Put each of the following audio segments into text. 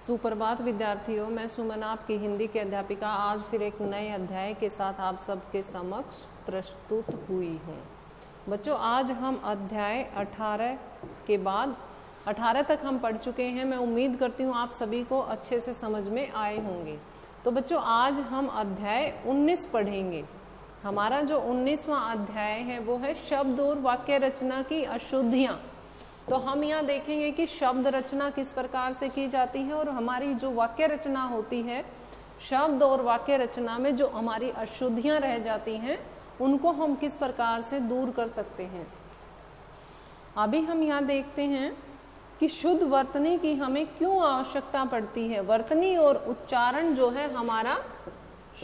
सुप्रभात विद्यार्थियों, मैं सुमन आपकी हिंदी की अध्यापिका आज फिर एक नए अध्याय के साथ आप सबके समक्ष प्रस्तुत हुई हूँ। बच्चों, आज हम अध्याय 18 के बाद 18 तक हम पढ़ चुके हैं। मैं उम्मीद करती हूँ आप सभी को अच्छे से समझ में आए होंगे। तो बच्चों, आज हम अध्याय 19 पढ़ेंगे। हमारा जो 19वां अध्याय है वो है शब्द और वाक्य रचना की अशुद्धियाँ। तो हम यहाँ देखेंगे कि शब्द रचना किस प्रकार से की जाती है और हमारी जो वाक्य रचना होती है, शब्द और वाक्य रचना में जो हमारी अशुद्धियां रह जाती हैं उनको हम किस प्रकार से दूर कर सकते हैं। अभी हम यहाँ देखते हैं कि शुद्ध वर्तनी की हमें क्यों आवश्यकता पड़ती है। वर्तनी और उच्चारण जो है हमारा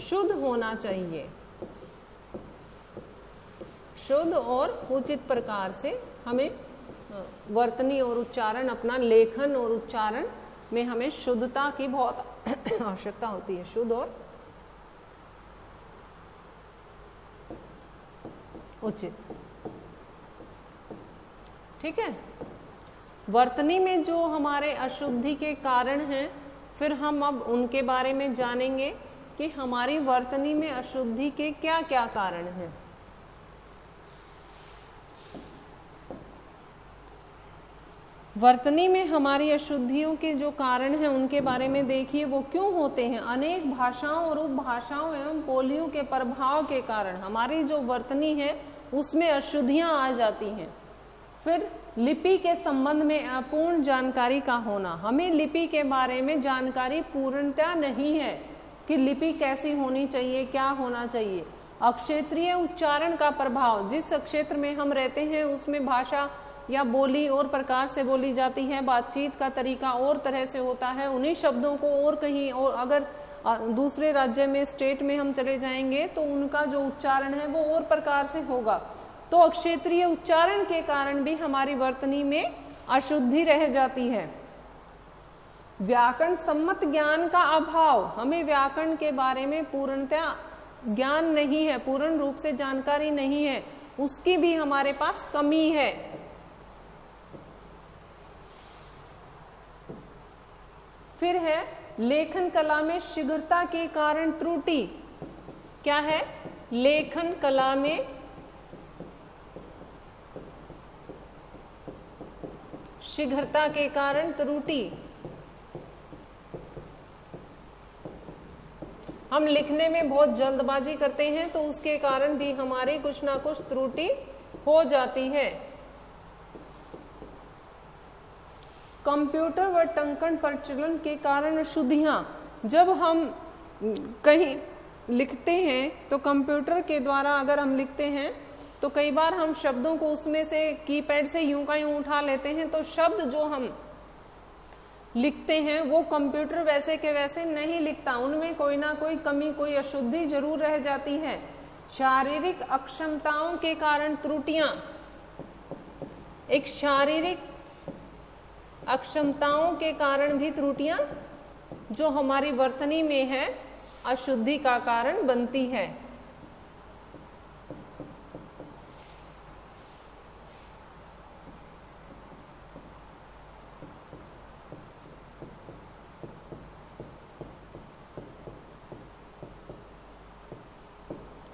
शुद्ध होना चाहिए। शुद्ध और उचित प्रकार से हमें वर्तनी और उच्चारण, अपना लेखन और उच्चारण में हमें शुद्धता की बहुत आवश्यकता होती है। शुद्ध और उचित, ठीक है। वर्तनी में जो हमारे अशुद्धि के कारण हैं, फिर हम अब उनके बारे में जानेंगे कि हमारी वर्तनी में अशुद्धि के क्या क्या कारण हैं। वर्तनी में हमारी अशुद्धियों के जो कारण हैं उनके बारे में देखिए, वो क्यों होते हैं। अनेक भाषाओं और उपभाषाओं एवं बोलियों के प्रभाव के कारण हमारी जो वर्तनी है उसमें अशुद्धियां आ जाती हैं। फिर लिपि के संबंध में अपूर्ण जानकारी का होना। हमें लिपि के बारे में जानकारी पूर्णतः नहीं है कि लिपि कैसी होनी चाहिए, क्या होना चाहिए। अक्षेत्रीय उच्चारण का प्रभाव, जिस क्षेत्र में हम रहते हैं उसमें भाषा या बोली और प्रकार से बोली जाती है, बातचीत का तरीका और तरह से होता है। उन्हीं शब्दों को और कहीं और अगर दूसरे राज्य में, स्टेट में हम चले जाएंगे तो उनका जो उच्चारण है वो और प्रकार से होगा। तो अक्षेत्रीय उच्चारण के कारण भी हमारी वर्तनी में अशुद्धि रह जाती है। व्याकरण सम्मत ज्ञान का अभाव, हमें व्याकरण के बारे में पूर्णतः ज्ञान नहीं है, पूर्ण रूप से जानकारी नहीं है, उसकी भी हमारे पास कमी है। फिर है लेखन कला में शीघ्रता के कारण त्रुटि। क्या है? लेखन कला में शीघ्रता के कारण त्रुटि। हम लिखने में बहुत जल्दबाजी करते हैं तो उसके कारण भी हमारी कुछ ना कुछ त्रुटि हो जाती है। कंप्यूटर व टंकन प्रचलन के कारण अशुद्धियां, जब हम कहीं लिखते हैं तो कंप्यूटर के द्वारा अगर हम लिखते हैं तो कई बार हम शब्दों को उसमें से कीपैड से यूं का यूं उठा लेते हैं, तो शब्द जो हम लिखते हैं वो कंप्यूटर वैसे के वैसे नहीं लिखता, उनमें कोई ना कोई कमी, कोई अशुद्धि जरूर रह जाती है। शारीरिक अक्षमताओं के कारण त्रुटियां, एक शारीरिक अक्षमताओं के कारण भी त्रुटियां जो हमारी वर्तनी में है अशुद्धि का कारण बनती है।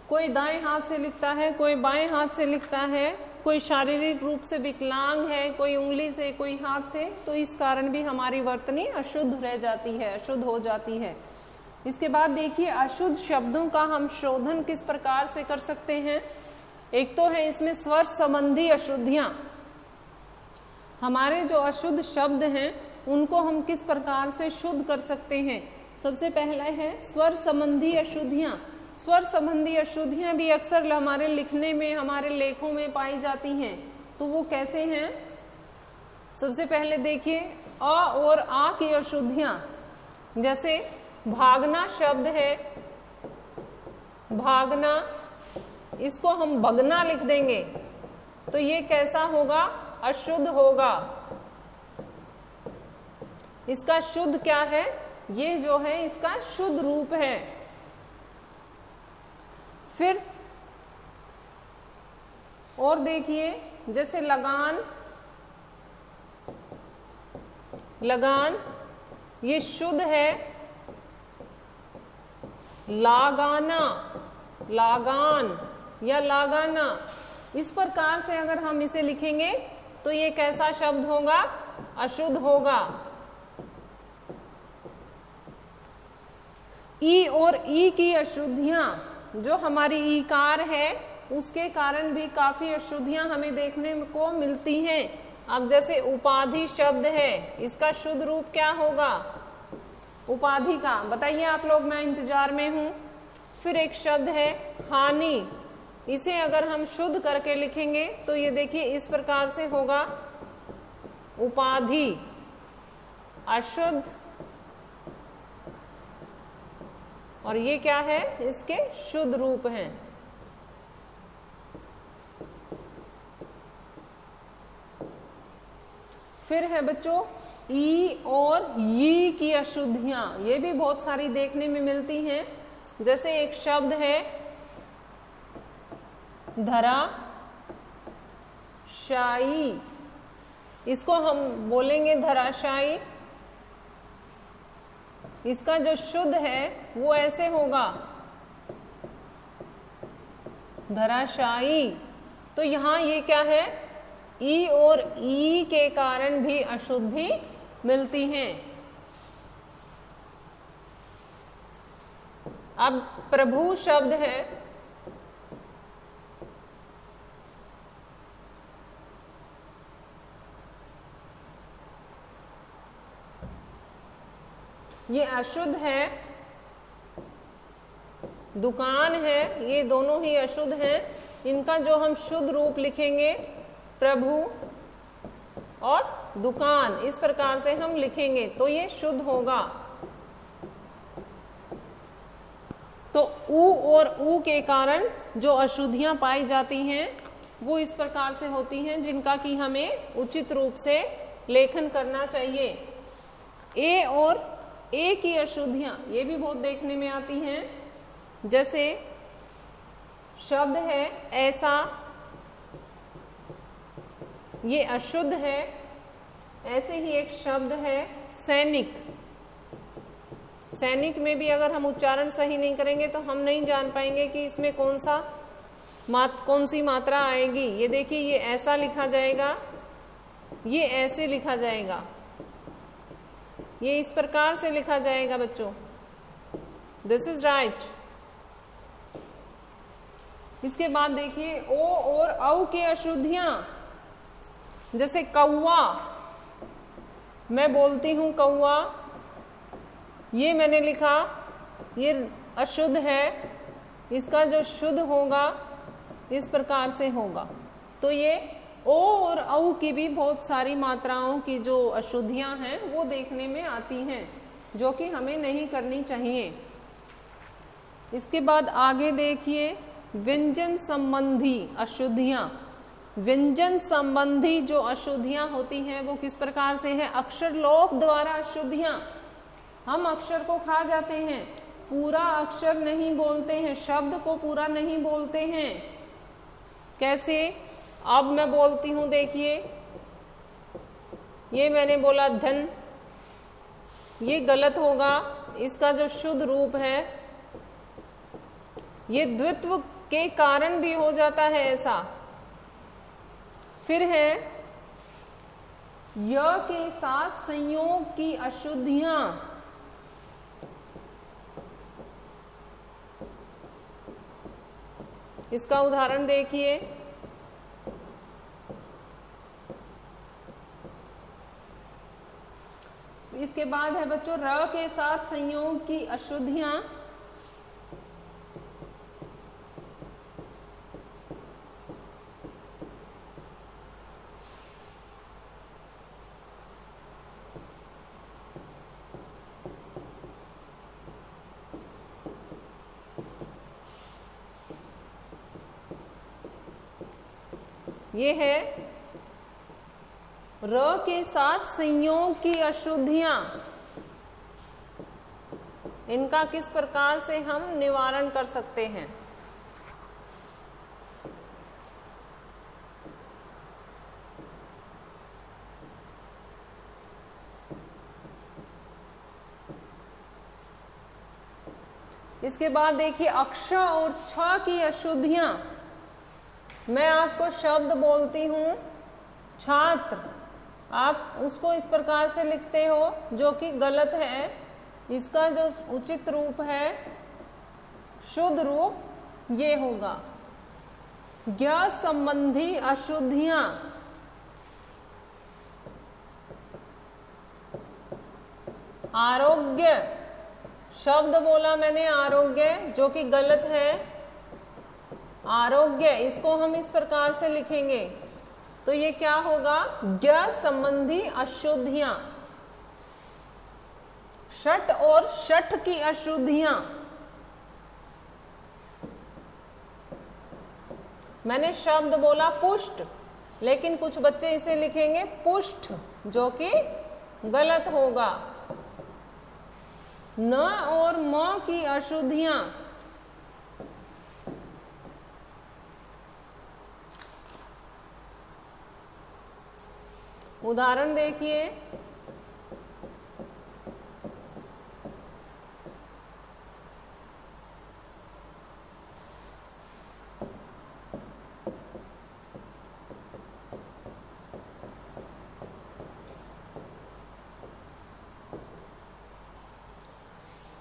कोई दाएं हाथ से लिखता है, कोई बाएं हाथ से लिखता है, कोई शारीरिक रूप से विकलांग है, कोई उंगली से, कोई हाथ से, तो इस कारण भी हमारी वर्तनी अशुद्ध रह जाती है, अशुद्ध हो जाती है। इसके बाद देखिए, अशुद्ध शब्दों का हम शोधन किस प्रकार से कर सकते हैं। एक तो है इसमें स्वर संबंधी अशुद्धियां। हमारे जो अशुद्ध शब्द हैं उनको हम किस प्रकार से शुद्ध कर सकते हैं। सबसे पहला है स्वर संबंधी अशुद्धियां। स्वर संबंधी अशुद्धियां भी अक्सर हमारे लिखने में, हमारे लेखों में पाई जाती हैं। तो वो कैसे हैं? सबसे पहले देखिए, अ और आ की अशुद्धियां। जैसे भागना शब्द है, भागना, इसको हम भगना लिख देंगे तो ये कैसा होगा? अशुद्ध होगा। इसका शुद्ध क्या है? ये जो है इसका शुद्ध रूप है। फिर और देखिए, जैसे लगान, लगान, ये शुद्ध है लागाना, लागान या लागाना। इस प्रकार से अगर हम इसे लिखेंगे तो ये कैसा शब्द होगा? अशुद्ध होगा। ई और ई की अशुद्धियां, जो हमारी ईकार है उसके कारण भी काफी अशुद्धियां हमें देखने को मिलती हैं। अब जैसे उपाधि शब्द है, इसका शुद्ध रूप क्या होगा? उपाधि का बताइए आप लोग, मैं इंतजार में हूं। फिर एक शब्द है हानि, इसे अगर हम शुद्ध करके लिखेंगे तो ये देखिए इस प्रकार से होगा, उपाधि अशुद्ध, और ये क्या है? इसके शुद्ध रूप हैं। फिर है बच्चों ई और यी की अशुद्धियां, ये भी बहुत सारी देखने में मिलती हैं। जैसे एक शब्द है धरा शाई, इसको हम बोलेंगे धराशायी। इसका जो शुद्ध है वो ऐसे होगा, धराशायी। तो यहां ये क्या है? ई और ई के कारण भी अशुद्धि मिलती हैं। अब प्रभु शब्द है, ये अशुद्ध है। दुकान है, ये दोनों ही अशुद्ध हैं। इनका जो हम शुद्ध रूप लिखेंगे प्रभु और दुकान, इस प्रकार से हम लिखेंगे तो ये शुद्ध होगा। तो ऊ और ऊ के कारण जो अशुद्धियां पाई जाती हैं वो इस प्रकार से होती हैं, जिनका कि हमें उचित रूप से लेखन करना चाहिए। ए और ए की अशुद्धियां ये भी बहुत देखने में आती हैं। जैसे शब्द है ऐसा, ये अशुद्ध है। ऐसे ही एक शब्द है सैनिक। सैनिक में भी अगर हम उच्चारण सही नहीं करेंगे तो हम नहीं जान पाएंगे कि इसमें कौन सी मात्रा आएगी। ये देखिए, ये ऐसा लिखा जाएगा, ये ऐसे लिखा जाएगा, ये इस प्रकार से लिखा जाएगा बच्चों। This is right. इसके बाद देखिए ओ और औ की अशुद्धियां। जैसे कौवा, मैं बोलती हूं कौवा, ये मैंने लिखा, ये अशुद्ध है। इसका जो शुद्ध होगा इस प्रकार से होगा। तो ये ओ और औ की भी बहुत सारी मात्राओं की जो अशुद्धियां हैं वो देखने में आती हैं, जो कि हमें नहीं करनी चाहिए। इसके बाद आगे देखिए व्यंजन संबंधी अशुद्धियां। व्यंजन संबंधी जो अशुद्धियां होती हैं वो किस प्रकार से है? अक्षर लोप द्वारा अशुद्धियां। हम अक्षर को खा जाते हैं, पूरा अक्षर नहीं बोलते हैं, शब्द को पूरा नहीं बोलते हैं। कैसे? अब मैं बोलती हूं, देखिए ये मैंने बोला धन, ये गलत होगा। इसका जो शुद्ध रूप है, ये द्वित्व के कारण भी हो जाता है ऐसा। फिर है य के साथ संयोग की अशुद्धियां। इसका उदाहरण देखिए, इसके बाद है बच्चों र के साथ संयोग की अशुद्धियां। ये है र के साथ संयोग की अशुद्धियां। इनका किस प्रकार से हम निवारण कर सकते हैं? इसके बाद देखिए अक्ष और छ की अशुद्धियां। मैं आपको शब्द बोलती हूं छात्र, आप उसको इस प्रकार से लिखते हो जो कि गलत है। इसका जो उचित रूप है, शुद्ध रूप ये होगा। ज्ञ संबंधी अशुद्धियां, आरोग्य शब्द बोला मैंने आरोग्य, जो कि गलत है। आरोग्य इसको हम इस प्रकार से लिखेंगे तो ये क्या होगा, ज्ञ संबंधी अशुद्धियां। षट और षठ की अशुद्धियां, मैंने शब्द बोला पुष्ट, लेकिन कुछ बच्चे इसे लिखेंगे पुष्ट, जो कि गलत होगा। न और म की अशुद्धियां, उदाहरण देखिए,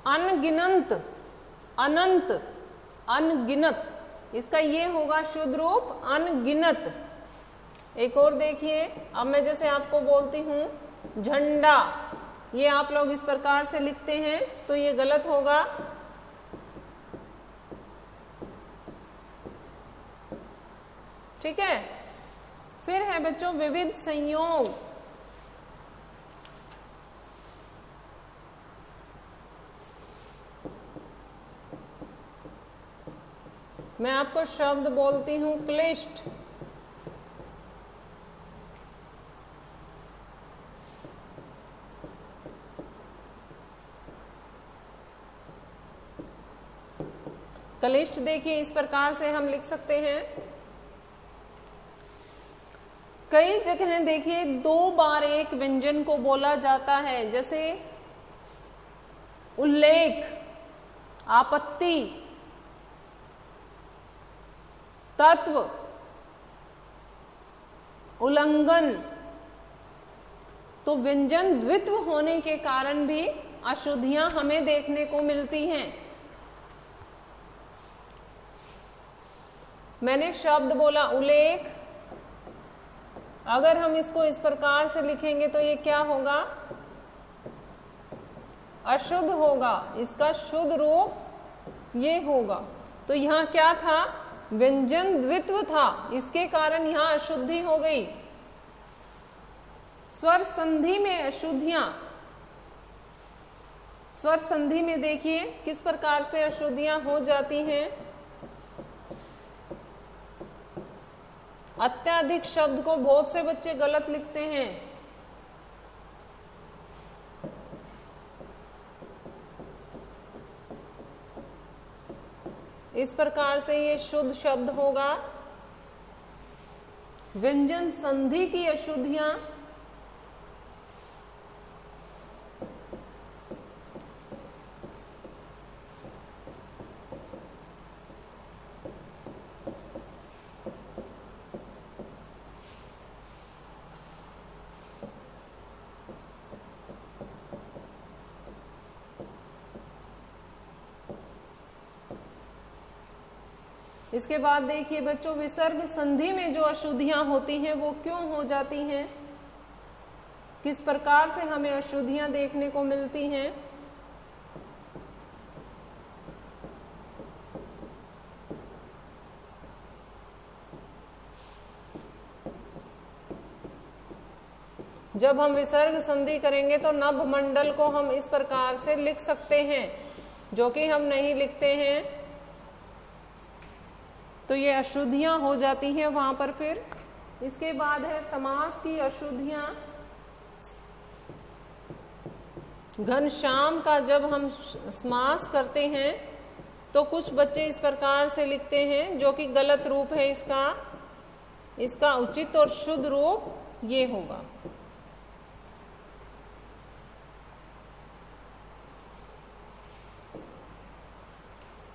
अनगिनत, अनंत, अनगिनत, इसका ये होगा शुद्ध रूप अनगिनत। एक और देखिए, अब मैं जैसे आपको बोलती हूं झंडा, ये आप लोग इस प्रकार से लिखते हैं तो ये गलत होगा। ठीक है। फिर है बच्चों विविध संयोग। मैं आपको शब्द बोलती हूं क्लिष्ट, क्लिष्ट देखिए इस प्रकार से हम लिख सकते हैं। कई जगह देखिए 2 बार एक व्यंजन को बोला जाता है, जैसे उल्लेख, आपत्ति, तत्व, उल्लंघन। तो व्यंजन द्वित्व होने के कारण भी अशुद्धियां हमें देखने को मिलती हैं। मैंने शब्द बोला उल्लेख, अगर हम इसको इस प्रकार से लिखेंगे तो ये क्या होगा, अशुद्ध होगा। इसका शुद्ध रूप ये होगा। तो यहां क्या था, व्यंजन द्वित्व था, इसके कारण यहां अशुद्धि हो गई। स्वर संधि में अशुद्धियां, स्वर संधि में देखिए किस प्रकार से अशुद्धियां हो जाती हैं। अत्याधिक शब्द को बहुत से बच्चे गलत लिखते हैं। इस प्रकार से ये शुद्ध शब्द होगा। व्यंजन संधि की अशुद्धियां, इसके बाद देखिए बच्चों विसर्ग संधि में जो अशुद्धियां होती हैं वो क्यों हो जाती हैं, किस प्रकार से हमें अशुद्धियां देखने को मिलती हैं। जब हम विसर्ग संधि करेंगे तो नभ मंडल को हम इस प्रकार से लिख सकते हैं, जो कि हम नहीं लिखते हैं, तो ये अशुद्धियां हो जाती हैं वहां पर। फिर इसके बाद है समास की अशुद्धियां। घनश्याम का जब हम समास करते हैं तो कुछ बच्चे इस प्रकार से लिखते हैं, जो कि गलत रूप है इसका। इसका उचित और शुद्ध रूप ये होगा।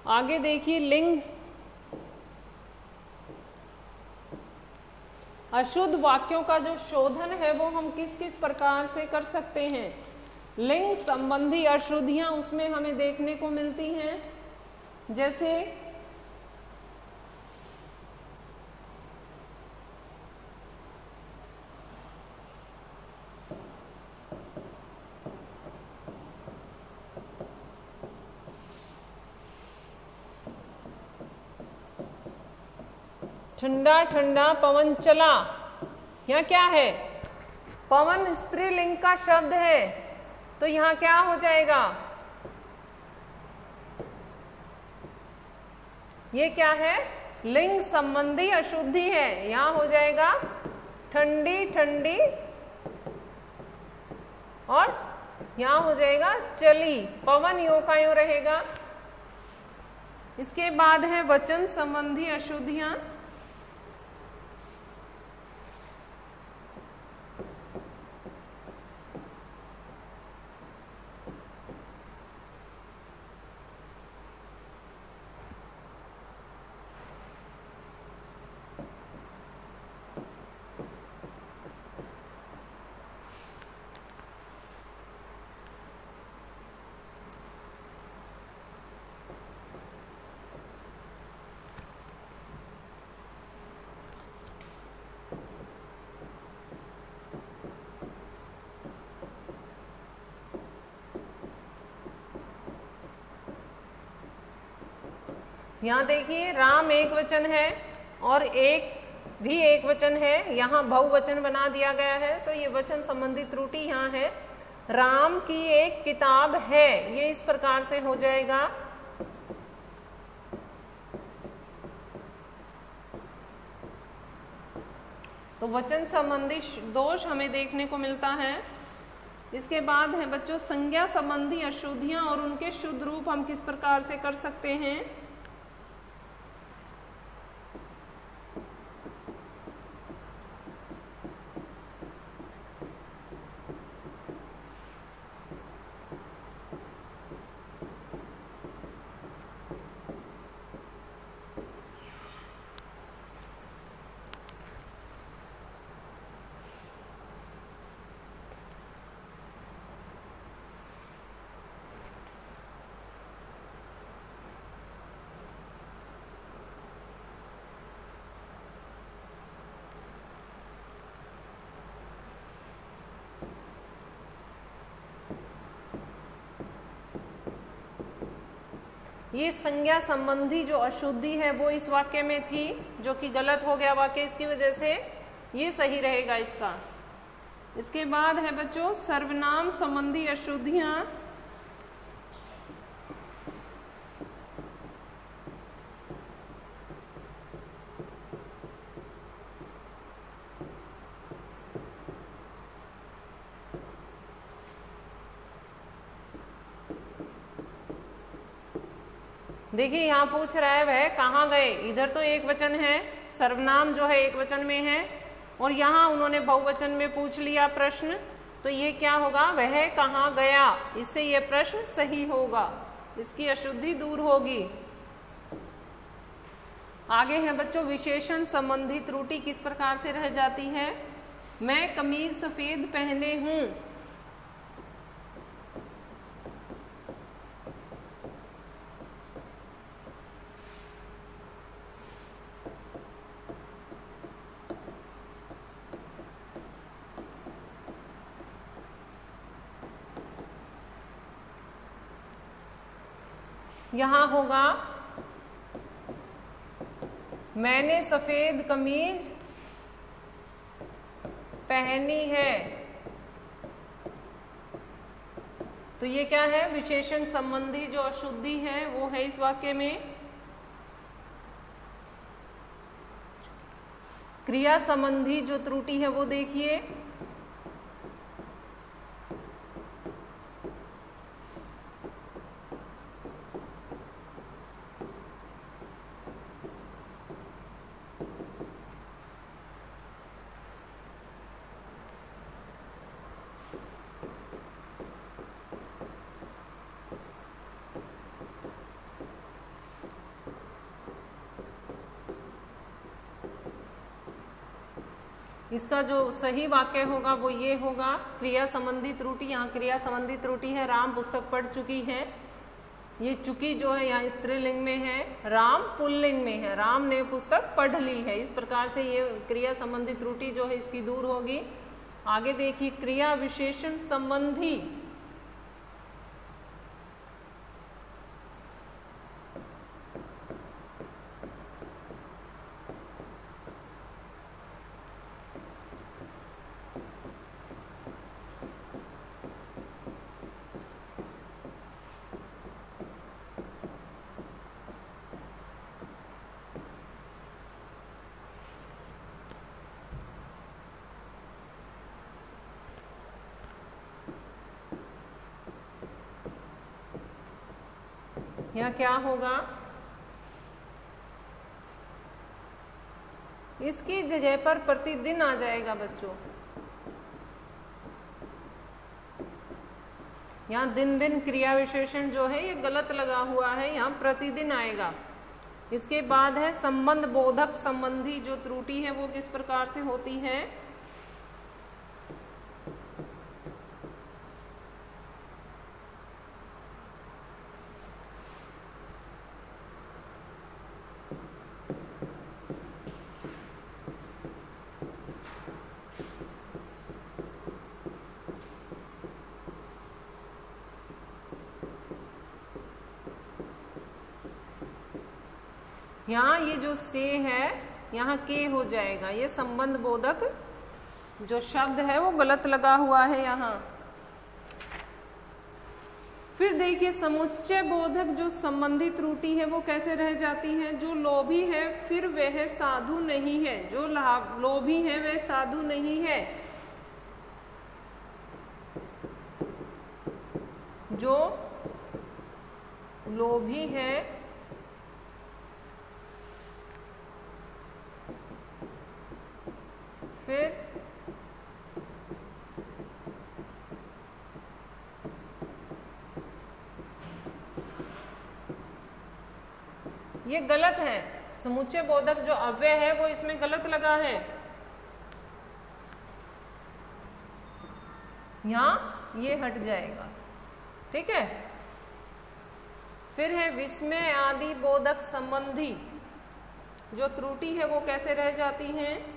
आगे देखिए, लिंग अशुद्ध वाक्यों का जो शोधन है वो हम किस किस प्रकार से कर सकते हैं। लिंग संबंधी अशुद्धियां उसमें हमें देखने को मिलती हैं, जैसे ठंडा ठंडा पवन चला। यहाँ क्या है, पवन स्त्रीलिंग का शब्द है, तो यहाँ क्या हो जाएगा, ये क्या है, लिंग संबंधी अशुद्धि है। यहाँ हो जाएगा ठंडी ठंडी, और यहाँ हो जाएगा चली, पवन यो का यो रहेगा। इसके बाद है वचन संबंधी अशुद्धियां। यहाँ देखिए, राम एक वचन है और एक भी एक वचन है, यहाँ बहुवचन बना दिया गया है, तो ये वचन संबंधी त्रुटि यहाँ है। राम की एक किताब है, ये इस प्रकार से हो जाएगा। तो वचन संबंधी दोष हमें देखने को मिलता है। इसके बाद है बच्चों संज्ञा संबंधी अशुद्धियां और उनके शुद्ध रूप हम किस प्रकार से कर सकते हैं। ये संज्ञा संबंधी जो अशुद्धि है वो इस वाक्य में थी, जो कि गलत हो गया वाक्य, इसकी वजह से ये सही रहेगा इसका। इसके बाद है बच्चों सर्वनाम संबंधी अशुद्धियां। देखिए यहाँ पूछ रहा है वह कहाँ गए, इधर तो एक वचन है, सर्वनाम जो है एक वचन में है, और यहाँ उन्होंने बहुवचन में पूछ लिया प्रश्न, तो ये क्या होगा, वह कहाँ गया, इससे ये प्रश्न सही होगा, इसकी अशुद्धि दूर होगी। आगे है बच्चों विशेषण संबंधी त्रुटि किस प्रकार से रह जाती है। मैं कमीज सफेद पहने हूं, यहां होगा मैंने सफेद कमीज पहनी है, तो ये क्या है, विशेषण संबंधी जो अशुद्धि है वो है इस वाक्य में। क्रिया संबंधी जो त्रुटि है वो देखिए, इसका जो सही वाक्य होगा वो ये होगा, क्रिया संबंधी त्रुटि, यहाँ क्रिया संबंधी त्रुटि है, राम पुस्तक पढ़ चुकी है। ये चुकी जो है यहाँ स्त्रीलिंग में है, राम पुल्लिंग में है, राम ने पुस्तक पढ़ ली है। इस प्रकार से ये क्रिया संबंधी त्रुटि जो है इसकी दूर होगी। आगे देखिए क्रिया विशेषण संबंधी, यहाँ क्या होगा, इसकी जगह पर प्रतिदिन आ जाएगा बच्चों। यहाँ दिन दिन क्रिया विशेषण जो है ये गलत लगा हुआ है, यहाँ प्रतिदिन आएगा। इसके बाद है संबंध बोधक संबंधी जो त्रुटि है वो किस प्रकार से होती है। यहाँ ये जो से है यहाँ के हो जाएगा, ये संबंध बोधक जो शब्द है वो गलत लगा हुआ है यहाँ। फिर देखिए समुच्चय बोधक जो संबंधी त्रुटि है वो कैसे रह जाती है। जो लोभी है फिर वह साधु नहीं है, जो लोभी है वह साधु नहीं है। जो लोभी है फिर ये गलत है, समुच्चय बोधक जो अव्यय है वो इसमें गलत लगा है। यहां ये हट जाएगा, ठीक है। फिर है विस्मय आदि बोधक संबंधी जो त्रुटि है वो कैसे रह जाती है।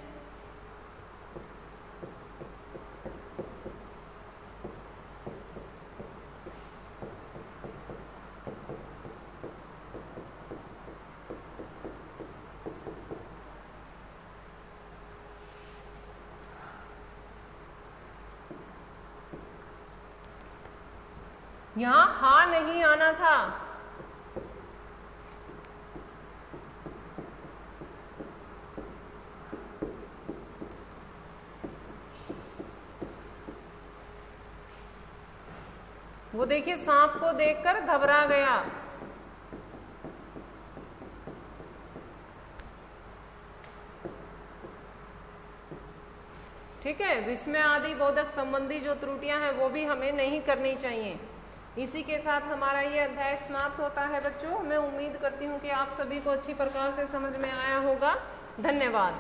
यहां हा नहीं आना था, वो देखिए सांप को देखकर घबरा गया। ठीक है, विस्मय आदि बोधक संबंधी जो त्रुटियां हैं वो भी हमें नहीं करनी चाहिए। इसी के साथ हमारा ये अध्याय समाप्त होता है बच्चों। मैं उम्मीद करती हूँ कि आप सभी को अच्छी प्रकार से समझ में आया होगा। धन्यवाद।